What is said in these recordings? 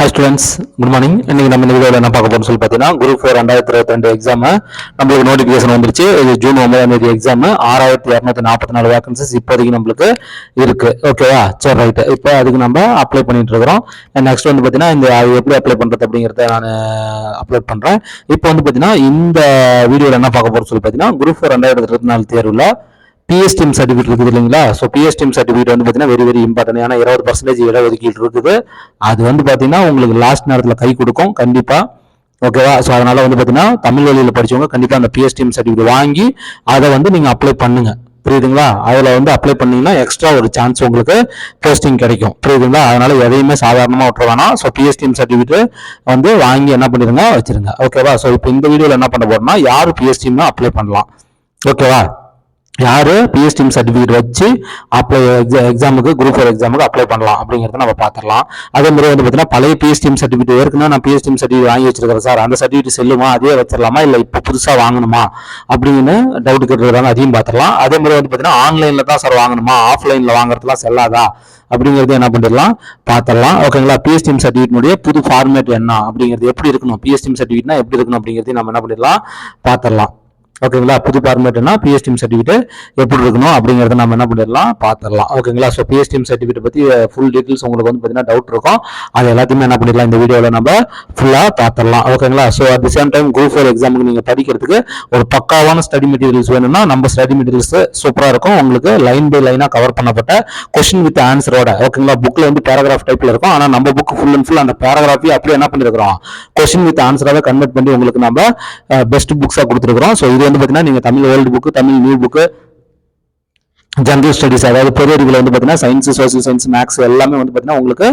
Hi students, good morning. இன்னைக்கு நம்ம இந்த வீடியோவில் என்ன பார்க்க போறோம்னு சொல்லி பார்த்தீங்கன்னா குரூப் 4 2022 எக்ஸாம் நம்மளுக்கு நோட்டிஃபிகேஷன் வந்துருச்சு. இது ஜூன் 9 எக்ஸாம் 6244 வேகன்சிஸ் இப்போதைக்கு நம்மளுக்கு இருக்கு. ஓகேவா? சரி ரைட். இப்போ அதுக்கு நம்ம அப்ளை பண்ணிட்டு இருக்கிறோம். நெக்ஸ்ட் வந்து பார்த்தீங்கன்னா இந்த எப்படி அப்ளை பண்றது அப்படிங்கிறத நான் அப்லோட் பண்றேன். இப்போ வந்து பார்த்தீங்கன்னா இந்த வீடியோவில் என்ன பார்க்க போறோம்னு சொல்லி பார்த்தீங்கன்னா குரூப் 4 2024 தேர்வில் பிஎஸ்டிஎம் சர்டிஃபிகேட் இருக்குது இல்லைங்களா? ஸோ பிஎஸ்டிஎம் சர்டிஃபிகேட் வந்து பார்த்தீங்கன்னா வெரி இம்பார்ட்டன்ட். ஏன்னா 20% இட ஒதுக்கீடு இருக்குது. அது வந்து பார்த்தீங்கன்னா உங்களுக்கு லாஸ்ட் நேரத்தில் கை கொடுக்கும் கண்டிப்பாக. ஓகேவா? ஸோ அதனால வந்து பார்த்தீங்கன்னா தமிழ் வழியில் படிச்சவங்க கண்டிப்பாக அந்த பிஎஸ்டிஎம் சர்டிஃபிகேட் வாங்கி அதை வந்து நீங்கள் அப்ளை பண்ணுங்க. புரியுதுங்களா? அதில் வந்து அப்ளை பண்ணீங்கன்னா எக்ஸ்ட்ரா ஒரு சான்ஸ் உங்களுக்கு போஸ்டிங் கிடைக்கும். புரியுதுங்களா? அதனால எதையுமே சாதாரணமாக விட்டுற வேணாம். ஸோ பிஎஸ்டிஎம் சர்டிஃபிகேட் வந்து வாங்கி என்ன பண்ணிடுங்க, வச்சிருங்க. ஓகேவா? ஸோ இப்போ இந்த வீடியோவில் என்ன பண்ண போறோம்னா யார் பிஎஸ்டிஎம் அப்ளை பண்ணலாம். ஓகேவா? யாரு பிஎஸ்டிஎம் சர்டிஃபிகேட் வச்சு அப்ளை எக்ஸாமுக்கு குரூப் 4 எக்ஸாமுக்கு அப்ளை பண்ணலாம் அப்படிங்கிறத நம்ம பார்த்துடலாம். அதே மாதிரி வந்து பார்த்தீங்கன்னா பழைய பிஎஸ்டிஎம் சர்டிஃபிகேட் ஏற்கனவே நான் பிஎஸ்டிஎம் சர்டிஃபிகேட் வாங்கி வச்சிருக்கிறேன் சார், அந்த சர்டிஃபிகேட் செல்லுமா, அதே வச்சிடலாமா இல்லை இப்போ புதுசாக வாங்கணுமா அப்படின்னு டவுட் கேட்டுருக்காங்க. அதையும் பார்த்துடலாம். அதே மாதிரி வந்து பார்த்தீங்கன்னா ஆன்லைனில் தான் சார் வாங்கணுமா, ஆஃப்லைனில் வாங்குறதுலாம் செல்லாதா அப்படிங்கிறது என்ன பண்ணிடலாம் பார்த்துடலாம். ஓகேங்களா? பிஎஸ்டிஎம் சர்டிஃபிகேட்னுடைய புது ஃபார்மேட் என்ன அப்படிங்கிறது, எப்படி இருக்கணும், பிஎஸ்டிஎம் சர்டிஃபிகேட்னா எப்படி இருக்கணும் அப்படிங்கிறதையும் நம்ம என்ன பண்ணிடலாம் பார்த்துடலாம். ஓகேங்களா? புது ஃபார்மேட்னா பிஎஸ்டிஎம் சர்டிஃபிகேட் எப்படி இருக்கணும் அப்படிங்கிறத நம்ம என்ன பண்ணிடலாம் பார்த்துடலாம். ஓகேங்களா? ஸோ பிஎஸ்டிஎம் சர்டிஃபிகேட் பற்றி ஃபுல் டீட்டெயில்ஸ் உங்களுக்கு வந்து பார்த்தீங்கன்னா டவுட் இருக்கும். அது எல்லாத்தையுமே என்ன பண்ணிடலாம் இந்த வீடியோவில் நம்ம ஃபுல்லாக பார்த்துடலாம். ஓகேங்களா? So at the same time group 4 எக்ஸாமுக்கு நீங்கள் படிக்கிறதுக்கு ஒரு பக்காவான ஸ்டடி மெட்டீரியல்ஸ் வேணும்னா நம்ம ஸ்டடி மெட்டீரியல்ஸ் சூப்பராக இருக்கும். உங்களுக்கு லைன் பை லைனாக கவர் பண்ணப்பட்ட கொஸ்டின் வித் ஆன்சரோட. ஓகேங்களா? புக்கில் வந்து பேராகிராஃப் டைப்பில் இருக்கும். ஆனால் நம்ம புக் ஃபுல் அண்ட் ஃபுல் அந்த பேராகிராஃபி அப்படியே என்ன பண்ணிருக்கிறோம், கொஸ்டின் வித் ஆன்சராக கன்வெர்ட் பண்ணி உங்களுக்கு நம்ம பெஸ்ட் புக்ஸாக கொடுத்துருக்கிறோம். ஸோ இது வந்து பார்த்தீங்கன்னா நீங்க Tamil old book, Tamil new book, general studies, அதாவது பொது அறிவில் வந்து பார்த்தீங்கன்னா சயின்ஸ், சோசியல் சயின்ஸ், மேக்ஸ் எல்லாமே வந்து பார்த்தீங்கன்னா உங்களுக்கு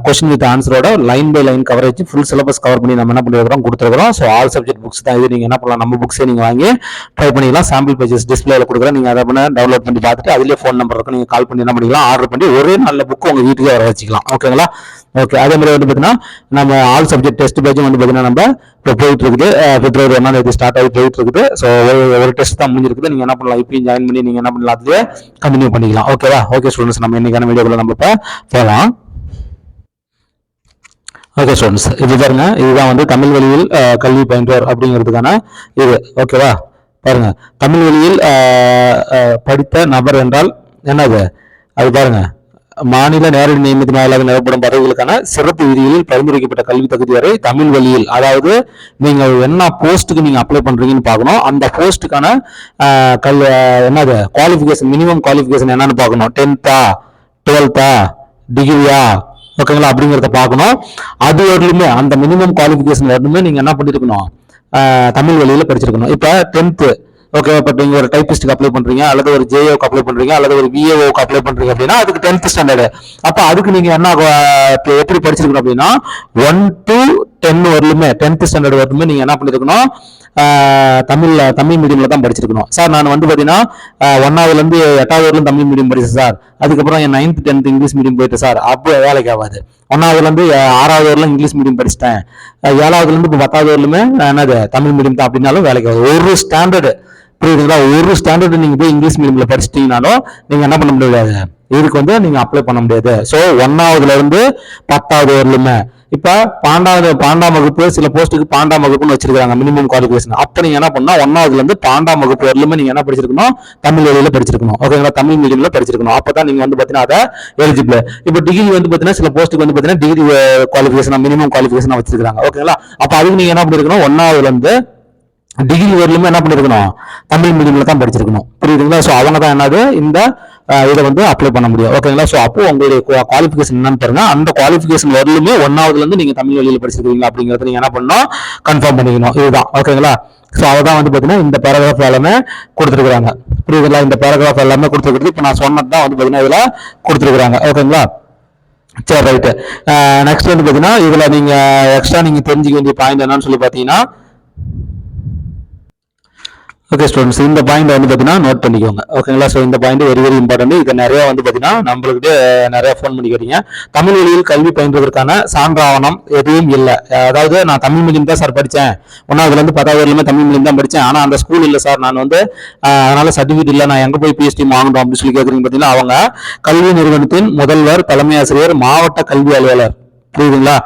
கொஸ்டின் வித் ஆன்சரோட line by line coverage full syllabus cover பண்ணி நம்ம என்ன பண்ணிருக்கிறோம் கொடுத்துருக்கிறோம். ஸோ ஆல் சப்ஜெக்ட் புக்ஸ் தான் இது. நீங்கள் என்ன பண்ணலாம், நம்ம புக்ஸே நீங்கள் வாங்கி ட்ரை பண்ணிக்கலாம். சாம்பிள் பேஜஸ் டிஸ்பிளேல கொடுக்குறேன். நீங்கள் அதை பண்ண டவுன்லோட் பண்ணி பார்த்துட்டு அதிலே ஃபோன் நம்பர் இருக்கும், நீங்கள் கால் பண்ணி என்ன பண்ணிக்கலாம், ஆர்டர் பண்ணி ஒரே நல்ல புக்கு உங்கள் வீட்டுக்கே வர வச்சுக்கலாம். ஓகேங்களா? ஓகே. அதே மாதிரி வந்து பார்த்தீங்கன்னா நம்ம ஆல் சப்ஜெக்ட் டெஸ்ட் பேஜும் வந்து பார்த்தீங்கன்னா நம்ம இப்போ போயிட்டு இருக்குது. பிப்ரவரி 1 ஸ்டார்ட் ஆகி போயிட்டு இருக்குது. ஸோ ஒரு டெஸ்ட் தான் முடிஞ்சிருக்குது. நீங்கள் என்ன பண்ணலாம், இப்பயும் ஜாயின் பண்ணி நீங்கள் என்ன பண்ணலாம், அதுலேயே கண்டினியூ பண்ணிக்கலாம். ஓகேவா? ஓகே ஸ்டூடெண்ட்ஸ், நம்ம இன்னைக்கான வீடியோக்குள்ள நம்ம இப்போ போகலாம். ஓகே ஸ்டூடெண்ட்ஸ், இது பாருங்க, இதுதான் வந்து தமிழ் வழியில் கல்வி பயின்றோர் அப்படிங்கிறதுக்கான இது. ஓகேவா? பாருங்க, தமிழ் வழியில் படித்த நபர் என்றால் என்னது அது பாருங்க. மாநில நேரடி நியமனத்தினால நிரப்படும் பதவிகளுக்கான சிறப்பு விதிகளில் பரிந்துரைக்கப்பட்ட கல்வி தகுதி வரை தமிழ் வழியில், அதாவது நீங்க என்ன போஸ்ட்டுக்கு நீங்க அப்ளை பண்றீங்கன்னு பார்க்கணும். அந்த போஸ்ட்டுக்கான என்னது குவாலிஃபிகேஷன், மினிமம் குவாலிஃபிகேஷன் என்னன்னு பார்க்கணும். 10th 12th டிகிரியா, ஓகேங்களா, அப்படிங்கிறத பார்க்கணும். அது வரலுமே அந்த மினிமம் குவாலிஃபிகேஷன் வரலுமே நீங்க என்ன பண்ணிருக்கணும், தமிழ் வழியில படிச்சிருக்கணும். இப்ப 10th ஓகே, பட் நீங்க ஒரு டைபிஸ்டுக்கு அப்ளை பண்றீங்க, அல்லது ஒரு ஜேஓக்கு அப்ளை பண்றீங்க, அல்லது ஒரு விஏஓக்கு அப்ளை பண்றீங்க அப்படின்னா அதுக்கு 10th ஸ்டாண்டர்டு. அப்ப அதுக்கு நீங்க என்ன எப்படி படிச்சிருக்கணும் அப்படின்னா 1 to 10 வரலுமே 10th ஸ்டாண்டர்ட் வரலுமே நீங்க என்ன பண்ணிருக்கணும், தமிழ் மீடியம்ல தான் படிச்சிருக்கணும். சார் நான் வந்து பாத்தீங்கன்னா 1ஆவதுல இருந்து 8வது வரலும் தமிழ் மீடியம் படிச்சேன் சார், அதுக்கப்புறம் என் 9th 10th இங்கிலீஷ் மீடியம் போயிட்டு சார், அப்போ வேலைக்கு ஆகாது. 1ஆவதுல இருந்து 6வது வரலும் இங்கிலீஷ் மீடியம் படிச்சிட்டேன், 7ஆவதுல இருந்து இப்போ 10வது வரலுமே என்னது தமிழ் மீடியம் தான் அப்படின்னாலும் வேலைக்கு ஆகாது. ஒரு ஸ்டாண்டர்டு, புரியுதுங்களா, ஒரு ஸ்டாண்டர்டு நீங்க போய் இங்கிலீஷ் மீடியம்ல படிச்சிட்டீங்கனாலும் நீங்க என்ன பண்ண முடியாது, இதுக்கு வந்து நீங்க அப்ளை பண்ண முடியாது. ஸோ 1ஆவதுல இருந்து 10வது வரலுமே. இப்ப 12ஆம் வகுப்பு சில போஸ்ட்டுக்கு 12ஆம் வகுப்புன்னு வச்சிருக்காங்க மினிமம் குவாலிஃபிகேஷன். அப்ப நீங்க என்ன பண்ணா 1ஆவதுல இருந்து 12ஆம் வகுப்பு வரலுமே நீங்க என்ன படிச்சிருக்கணும், தமிழ் வழியில படிச்சிருக்கணும். ஓகேங்களா? தமிழ் மீடியம்ல படிச்சிருக்கணும். அப்பதான் நீங்க வந்து பாத்தீங்கன்னா அதை எலிஜிபிள். இப்ப டிகிரி வந்து பாத்தீங்கன்னா சில போஸ்ட்டுக்கு வந்து பாத்தீங்கன்னா டிகிரி குவாலிஃபிகேஷன் மினிமம் குவாலிஃபிகேஷன் வச்சிருக்காங்க. ஓகேங்களா? அப்ப அதுக்கு நீங்க என்ன பண்ணிருக்கணும், 1ஆவதுல இருந்து டிகிரி வரலுமே என்ன பண்ணிருக்கணும், தமிழ் மீடியம்ல தான் படிச்சிருக்கணும். புரியுதுங்களா? ஸோ அவங்க தான் என்னது இந்த இதை வந்து அப்ளை பண்ண முடியும். ஓகேங்களா? ஸோ அப்போ உங்களுடைய குவாலிஃபிகேஷன் என்னன்னு பாருங்க. அந்த குவாலிஃபிகேஷன் வரலுமே 1ஆவதுல இருந்து நீங்க தமிழ் வழியில படிச்சிருக்கீங்க அப்படிங்கறத நீங்க என்ன பண்ணணும், கன்ஃபார்ம் பண்ணிக்கணும். இதுதான். ஓகேங்களா? ஸோ அதான் வந்து பாத்தீங்கன்னா இந்த பேராகிராஃப் எல்லாமே கொடுத்துருக்காங்க. புரியுதுங்களா? இந்த பேராகிராஃப் எல்லாமே கொடுத்துருக்கிறது இப்போ நான் சொன்னது தான் வந்து பாத்தீங்கன்னா இதுல கொடுத்துருக்காங்க. ஓகேங்களா? சரி ரைட்டு. நெக்ஸ்ட் வந்து பாத்தீங்கன்னா இதுல நீங்க எக்ஸ்ட்ரா நீங்க தெரிஞ்சுக்க வேண்டிய பாயிண்ட் என்னன்னு சொல்லி பாத்தீங்கன்னா, ஓகே ஸ்டூடெண்ட்ஸ், இந்த பாயிண்ட் வந்து பார்த்தீங்கன்னா நோட் பண்ணிக்கோங்க. ஓகேங்களா? ஸோ இந்த பாயிண்ட் வெரி இம்பார்ட்டன்ட். இதை நிறைய வந்து பார்த்தீங்கன்னா நம்மளுக்கு நிறைய ஃபோன் பண்ணி கேட்டீங்க. தமிழ் வழியில் கல்வி பயின்றதற்கான சான்று ஆவணம் எதுவும் இல்லை. அதாவது நான் தமிழ் மீடியம் தான் சார் படித்தேன், 1ஆவதுல இருந்து 10வது வரலுமே தமிழ் மீடியம் தான் படித்தேன், ஆனால் அந்த ஸ்கூல் இல்லை சார், நான் வந்து அதனால சர்டிஃபிகேட் இல்லை, நான் எங்கே போய் பிஎஸ்டி வாங்கணும் அப்படின்னு சொல்லி கேட்குறீங்க பார்த்தீங்கன்னா, அவங்க கல்வி நிறுவனத்தின் முதல்வர், தலைமை ஆசிரியர், மாவட்ட கல்வி அலுவலர், புரியுதுங்களா?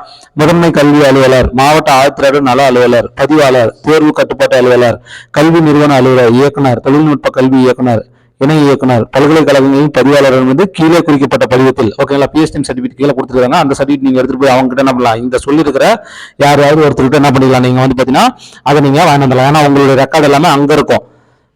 முதன்மை கல்வி அலுவலர், மாவட்ட ஆட்சியர் நல அலுவலர், பதிவாளர், தேர்வு கட்டுப்பாட்டு அலுவலர், கல்வி நிறுவன அலுவலர், இயக்குனர், தொழில்நுட்ப கல்வி இயக்குனர், இணை இயக்குனர், பல்கலைக்கழகங்களின் பதிவாளர் வந்து கீழே குறிக்கப்பட்ட படிவத்தில் ஓகேங்களா பிஎஸ்டிஎம் சர்டிஃபிகேட் கீழே கொடுத்துருக்காங்க. அந்த சர்டிஃபிகேட் நீங்க எடுத்துட்டு போய் அவங்க கிட்ட என்ன பண்ணலாம், இந்த சொல்லியிருக்கிற யாராவது ஒருத்தர்கிட்ட என்ன பண்ணிக்கலாம், நீங்க வந்து பாத்தீங்கன்னா அதை நீங்க வாங்கி வந்துடலாம். ஏன்னா உங்களுடைய ரெக்கார்டு எல்லாமே அங்க இருக்கும்.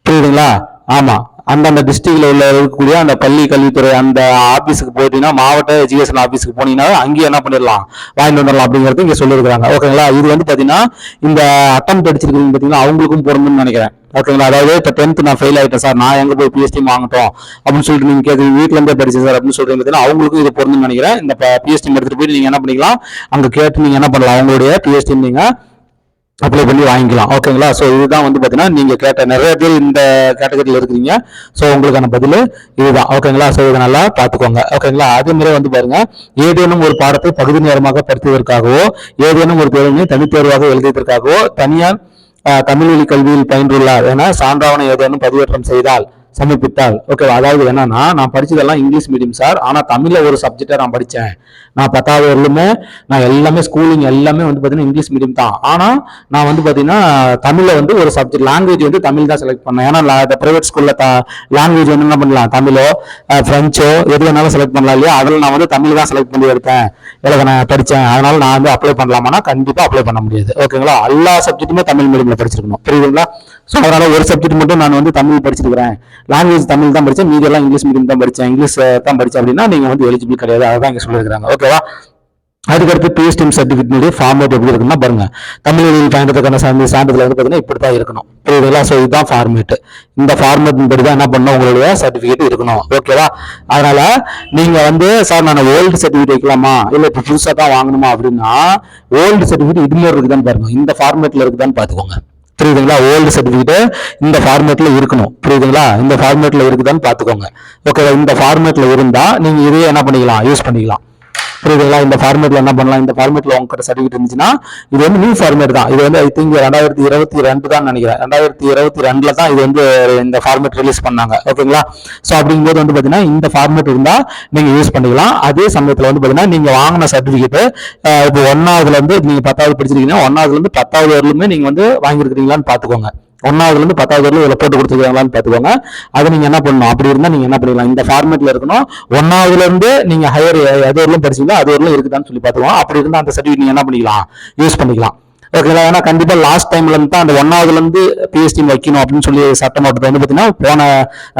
புரியுதுங்களா? ஆமா, அந்தந்த டிஸ்ட்ரிக்ட்ல உள்ள இருக்கக்கூடிய அந்த பள்ளி கல்வித்துறை அந்த ஆபீஸுக்கு போயிட்டீங்கன்னா, மாவட்ட எஜுகேஷன் ஆபீஸுக்கு போனீங்கன்னா அங்கேயே என்ன பண்ணிடலாம், வாங்கிட்டு வந்துடலாம் அப்படிங்கிறது இங்க சொல்லியிருக்காங்க. ஓகேங்களா? இது வந்து பாத்தீங்கன்னா இந்த அட்டம் படிச்சிருக்கீங்க பாத்தீங்கன்னா அவங்களுக்கும் பொருந்தும்னு நினைக்கிறேன். ஓகேங்களா? அதாவது இப்போ 10th நான் ஃபெயில் ஆயிட்டேன் சார், நான் எங்க போய் பிஎஸ்டி வாங்கட்டும் அப்படின்னு சொல்லிட்டு நீங்க கேட்குறீங்க, வீட்டுல இருந்தே படிச்சேன் சார் அப்படின்னு சொல்றீங்க பார்த்தீங்கன்னா அவங்களுக்கும் இது பொருந்தும்னு நினைக்கிறேன். இந்த பிஎஸ்டி எடுத்துட்டு போயிட்டு நீங்க என்ன பண்ணிக்கலாம், அங்க கேட்டு நீங்க என்ன பண்ணலாம், அவங்களுடைய பிஎஸ்டி நீங்க அப்ளை பண்ணி வாங்கிக்கலாம். ஓகேங்களா? ஸோ இதுதான் வந்து பார்த்தீங்கன்னா நீங்க கேட்ட நிறைய பேர் இந்த கேட்டகரியில் இருக்கிறீங்க. ஸோ உங்களுக்கான பதில் இதுதான். ஓகேங்களா? ஸோ இதை நல்லா பார்த்துக்கோங்க. ஓகேங்களா? அதே மாதிரி வந்து பாருங்க, ஏதேனும் ஒரு பாடத்தை பகுதி நேரமாக படித்ததற்காகவோ, ஏதேனும் ஒரு தேர்வினை தனித்தேர்வாக எழுதியதற்காகவோ தனியார் தமிழ் வழி கல்வியில் பயின்றுள்ளார் என சான்றாவணம் ஏதேனும் பதிவேற்றம் செய்தால் சமர்ப்பித்தால். ஓகே, அதாவது என்னன்னா, நான் படிச்சதெல்லாம் இங்கிலீஷ் மீடியம் சார், ஆனா தமிழ்ல ஒரு சப்ஜெக்டை நான் படித்தேன். நான் 10வது வரலுமே நான் எல்லாமே ஸ்கூலிங் எல்லாமே வந்து பார்த்தீங்கன்னா இங்கிலீஷ் மீடியம் தான். ஆனா நான் வந்து பார்த்தீங்கன்னா தமிழ்ல வந்து ஒரு சப்ஜெக்ட் லாங்குவேஜ் வந்து தமிழ் தான் செலக்ட் பண்ணேன். ஏன்னா பிரைவேட் ஸ்கூல்ல லாங்குவேஜ் வந்து என்ன பண்ணலாம், தமிழோ பிரெஞ்சோ எது வேணாலும் செலக்ட் பண்ணலாம் இல்லையா? அதில் நான் வந்து தமிழ் தான் செலக்ட் பண்ணி எடுத்தேன், எனக்கு நான் படித்தேன், அதனால நான் வந்து அப்ளை பண்ணலாமான்னா கண்டிப்பா அப்ளை பண்ண முடியாது. ஓகேங்களா? எல்லா சப்ஜெக்ட்டுமே தமிழ் மீடியம்ல படிச்சிருக்கணும். புரியுதுங்களா? ஸோ அதனால ஒரு சப்ஜெக்ட் மட்டும் நான் வந்து தமிழ் படிச்சிருக்கிறேன், லாங்குவேஜ் தமிழ் தான் படித்தேன், மீதி எல்லாம் இங்கிலீஷ் மீடியம் தான் படித்தேன், இங்கிலீஷ் தான் படித்தேன் அப்படின்னா நீங்க வந்து எலிஜிபிள் கிடையாது. அதான் இங்க சொல்லியிருக்காங்க. ஓகேவா? அதுக்கடுத்து பிஎஸ்டிஎம் சர்டிஃபிகேட் ஃபார்மேட் எப்படி இருக்குன்னா பாருங்க, தமிழ் வழியில் பயன்படுறதுக்கான சான்றிதழ் வந்து பார்த்தீங்கன்னா இப்படி தான் இருக்கணும். புரியுதுங்களா? ஸோ இதுதான் ஃபார்மேட். இந்த ஃபார்மேட் படி தான் என்ன பண்ணணும், உங்களுடைய சர்டிஃபிகேட் இருக்கணும். ஓகேவா? அதனால நீங்க வந்து சார் நான் ஓல்டு சர்டிஃபிகேட் வைக்கலாமா இல்லை இப்போ புதுசாக தான் வாங்கணுமா அப்படின்னா, ஓல்டு சர்டிஃபிகேட் இது மாதிரி இருக்குதான்னு பாருங்க, இந்த ஃபார்மேட்ல இருக்குதான்னு பார்த்துக்கோங்க. புரியுதுங்களா? ஓல்டு சர்டிஃபிகேட் இந்த ஃபார்மேட்ல இருக்கணும். புரியுதுங்களா? இந்த ஃபார்மேட்ல இருக்குதான்னு பார்த்துக்கோங்க. ஓகேவா? இந்த ஃபார்மேட்ல இருந்தா நீங்க இதையே என்ன பண்ணிக்கலாம், யூஸ் பண்ணிக்கலாம். புரியுதுங்களா? இந்த ஃபார்மேட்ல என்ன பண்ணலாம், இந்த ஃபார்மேட்ல உங்ககிட்ட சர்டிஃபிகேட் இருந்துச்சுன்னா இது வந்து நியூ ஃபார்மேட் தான். இது வந்து ஐ திங்க் 2022 தான் நினைக்கிறேன். 2022 தான் இது வந்து இந்த ஃபார்மேட் ரிலீஸ் பண்ணாங்க. ஓகேங்களா? ஸோ அப்படிங்கும்போது வந்து பாத்தீங்கன்னா இந்த ஃபார்மேட் இருந்தா நீங்க யூஸ் பண்ணிக்கலாம். அதே சமயத்துல வந்து பாத்தீங்கன்னா நீங்க வாங்கின சர்டிஃபிகேட் இப்போ 1வதுல இருந்து நீங்க 10வது படிச்சிருக்கீங்கன்னா 1வதுல இருந்து 10வது வரலுமே நீங்க வந்து வாங்கியிருக்கிறீங்களான்னு பாத்துக்கோங்க. 1வதுல இருந்து 10வது வரலும் இதில் போட்டு கொடுத்துருக்காங்களான்னு பார்த்துக்கோங்க. அதை நீங்க என்ன பண்ணணும், அப்படி இருந்தா நீங்க என்ன பண்ணிக்கலாம், இந்த ஃபார்மேட்ல இருக்கணும். 1வதுல இருந்து நீங்க ஹையர் எது வரலும் படிச்சீங்களா அது வரலும் இருக்குதான்னு சொல்லி பார்த்துக்கோங்க. அப்படி இருந்தா அந்த சர்டிஃபிகேட் நீங்க என்ன பண்ணிக்கலாம், யூஸ் பண்ணிக்கலாம். ஓகேங்களா? ஏன்னா கண்டிப்பா லாஸ்ட் டைம்ல இருந்து தான் அந்த 1வதுல இருந்து பிஎஸ்டி வைக்கணும் அப்படின்னு சொல்லி சட்டம் ஓட்டத்தை வந்து பாத்தீங்கன்னா போன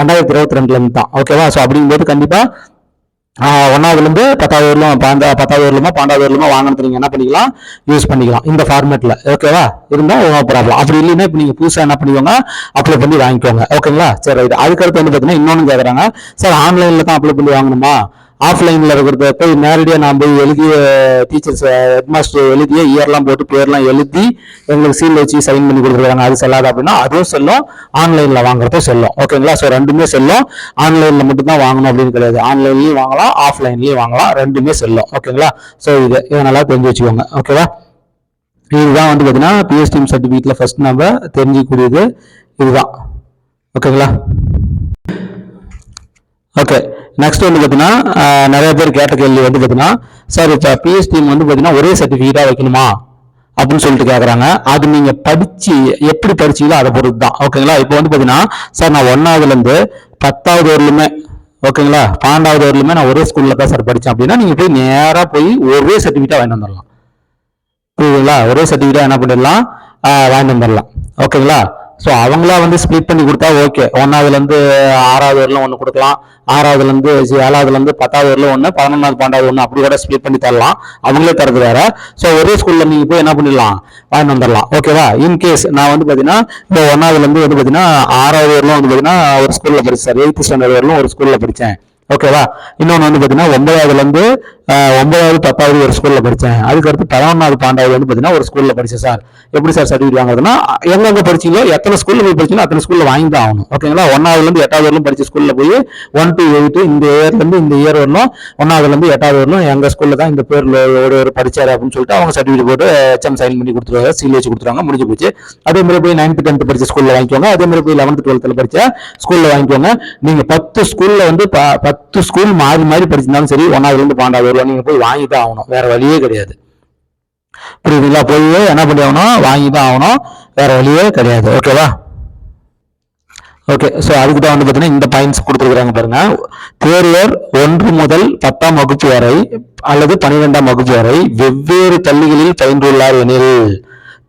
2022 இருந்து தான். ஓகேவா? ஸோ அப்படிங்கும்போது கண்டிப்பா 1வதுல இருந்து 10வது வரலும் 10வது வரலுமா 12வது வரலுமா வாங்கினது நீங்க என்ன பண்ணிக்கலாம், யூஸ் பண்ணிக்கலாம் இந்த ஃபார்மேட்ல. ஓகேவா? இருந்தா நோ ப்ராப்ளம். அப்படி இல்லைன்னா இப்போ நீங்க புதுசா என்ன பண்ணிக்கோங்க, அப்ளை பண்ணி வாங்கிக்கோங்க. ஓகேங்களா? சரி, ரைட். அதுக்கடுத்து வந்து பாத்தீங்கன்னா இன்னொன்னு கேக்குறாங்க, சார் ஆன்லைன்ல தான் அப்ளை பண்ணி வாங்கணுமா, ஆஃப்லைன்ல இருக்கிறத போய் நேரடியாக நான் போய் எழுதிய டீச்சர்ஸ் ஹெட்மாஸ்டர் எழுதிய இயர்லாம் போட்டு பேர்லாம் எழுதி எங்களுக்கு சீல் வச்சு சைன் பண்ணி கொடுக்குறாங்க, அது செல்லாது அப்படின்னா அதுவும் செல்லும், ஆன்லைன்ல வாங்குறதும் செல்லும். ஓகேங்களா? ஸோ ரெண்டுமே செல்லும். ஆன்லைன்ல மட்டும் தான் வாங்கணும் அப்படின்னு கிடையாது, ஆன்லைன்லயும் வாங்கலாம் ஆஃப்லைன்லயும் வாங்கலாம், ரெண்டுமே செல்லும். ஓகேங்களா? ஸோ இதை நல்லா தெரிஞ்சு வச்சுக்கோங்க. ஓகேவா? இதுதான் வந்து பார்த்தீங்கன்னா பிஎஸ்டிஎம் சர்டிஃபிகேட்ல ஃபர்ஸ்ட் நம்ம தெரிஞ்சிக்கக்கூடியது இதுதான். ஓகேங்களா? ஓகே, நெக்ஸ்ட் வந்து பார்த்தீங்கன்னா நிறைய பேர் கேட்ட கேள்வி வந்து பார்த்தீங்கன்னா, சார் இப்போ பிஎஸ்டிஎம் வந்து பார்த்தீங்கன்னா ஒரே சர்டிஃபிகேட்டாக வைக்கணுமா அப்படின்னு சொல்லிட்டு கேட்குறாங்க. அது நீங்க படிச்சு எப்படி படிச்சீங்களோ அதை பொறுத்து தான். ஓகேங்களா? இப்போ வந்து பார்த்தீங்கன்னா சார் நான் 1வதுல இருந்து 10வது வரலுமே ஓகேங்களா 12வது வரலுமே நான் ஒரே ஸ்கூல்ல தான் சார் படித்தேன் அப்படின்னா நீங்க போய் நேராக போய் ஒரே சர்டிஃபிகேட்டாக வாங்கிட்டு வந்துடலாம். புரியுதுங்களா? ஒரே சர்டிஃபிகேட்டாக என்ன பண்ணிடலாம், வாங்கிட்டு வந்துடலாம். ஓகேங்களா? ஸோ அவங்களா வந்து ஸ்ப்ளிட் பண்ணி கொடுத்தா ஓகே, 1வதுல இருந்து 6வது வரலும் ஒன்று கொடுக்கலாம், 6வதுல இருந்து 7வதுல இருந்து 10வது வரலும் ஒன்று, 11வது 12வது ஒன்று, அப்படி கூட ஸ்ப்ளிட் பண்ணி தரலாம், அவங்களே தரது வேற. ஸோ ஒரே ஸ்கூல்ல நீங்க போய் என்ன பண்ணிடலாம், வாங்கி வந்துடலாம். ஓகேவா? இன்கேஸ் நான் வந்து பாத்தீங்கன்னா இப்போ 1வதுல இருந்து வந்து பாத்தீங்கன்னா 6வது வரலும் வந்து பாத்தீங்கன்னா ஒரு ஸ்கூல்ல படிச்சேன் சார், 8th ஸ்டாண்டர்ட் வரலும் ஒரு ஸ்கூல்ல படித்தேன். ஓகேவா? இன்னொன்று வந்து பாத்தீங்கன்னா 9வதுல இருந்து 9வது 10வது ஒரு ஸ்கூல்ல படித்தேன், அதுக்கடுத்து 11வது 12வது வந்து பாத்தீங்கன்னா ஒரு ஸ்கூல்ல படிச்சேன் சார். எப்படி சார் சர்டிஃபிகேட் வாங்குறதுன்னா, எங்க படிச்சீங்களோ எத்தனை ஸ்கூல்ல போய் படிச்சீங்களோ அத்தனை ஸ்கூல்ல வாங்கி தான் ஆகணும். ஓகேங்களா? 1வதுல இருந்து 8வது வரலும் படிச்ச ஸ்கூல்ல போய் 1 to 8 இந்த இயர்ல இருந்து இந்த இயர் வரலும் 1வதுல இருந்து 8வது வரலும் எங்க ஸ்கூல்ல தான் இந்த பேர்ல ஒரு படிச்சாரு அப்படின்னு சொல்லிட்டு அவங்க சர்டிஃபிகேட் போட்டு HM சைன் பண்ணி கொடுத்துருவாங்க, சீல் வச்சு கொடுத்துருவாங்க, முடிஞ்சு போச்சு. அதே மாதிரி போய் 9th 10th படிச்ச ஸ்கூல்ல வாங்கிக்கோங்க, அதே மாதிரி போய் 11th 12th படிச்ச ஸ்கூல்ல வாங்கிக்கோங்க. நீங்க 10 ஸ்கூல்ல வந்து 10 ஸ்கூல் மாறி மாறி படிச்சிருந்தாலும் சரி, 1வதுல இருந்து 12வது வழியா நீங்க போய் வாங்கி தான் ஆகணும், வேற வழியே கிடையாது. புரியுதுங்களா? போய் என்ன பண்ணி ஆகணும், வாங்கி தான் ஆகணும், வேற வழியே கிடையாது. ஓகேவா? ஓகே. ஸோ அதுக்கு தான் வந்து பார்த்தீங்கன்னா இந்த பாயிண்ட்ஸ் கொடுத்துருக்குறாங்க பாருங்க. தேர்வர் 1 முதல் 10ஆம் வகுப்பு வரை அல்லது 12ஆம் வகுப்பு வரை வெவ்வேறு பள்ளிகளில் பயின்றுள்ளார் எனில்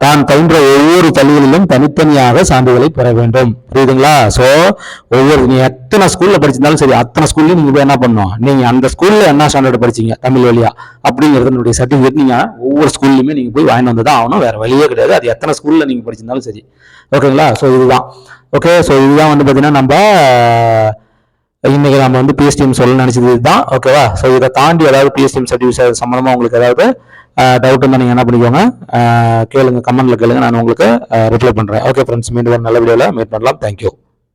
தான் பயின்ற ஒவ்வொரு பள்ளிகளிலும் தனித்தனியாக சான்றிதழை பெற வேண்டும். புரியுதுங்களா? ஸோ நீ எத்தனை ஸ்கூல்ல படிச்சிருந்தாலும் சரி, அத்தனை ஸ்கூல்லையும் நீங்க என்ன பண்ணணும், நீங்க அந்த ஸ்கூல்ல என்ன ஸ்டாண்டர்ட் படிச்சீங்க தமிழ் வழியா அப்படிங்கிறது சர்டிஃபிகேட் நீங்க ஒவ்வொரு ஸ்கூல்லையுமே நீங்க போய் வாங்கிட்டு வந்து தான் ஆகணும், வேற வழியே கிடையாது. அது எத்தனை ஸ்கூல்ல நீங்க படிச்சிருந்தாலும் சரி. ஓகேங்களா? ஸோ இதுதான். ஓகே. ஸோ இதுதான் வந்து பார்த்தீங்கன்னா நம்ம இன்னைக்கு நம்ம வந்து பிஎஸ்டிஎம் சொல்ல நினைச்சது இதுதான். ஓகேவா? ஸோ இதை தாண்டி ஏதாவது பிஎஸ்டிஎம் சர்டிஃபிகேட் சம்பந்தமா உங்களுக்கு ஏதாவது டவுட் இருந்தால் நீங்கள் என்ன பண்ணிக்கோங்க, கேளுங்க, கமெண்ட்ல கேளுங்க, நான் உங்களுக்கு ரிப்ளை பண்ணுறேன். ஓகே ஃப்ரெண்ட்ஸ், மீண்டும் நல்ல வீடியோவில் மீட் பண்ணலாம். தேங்க்யூ.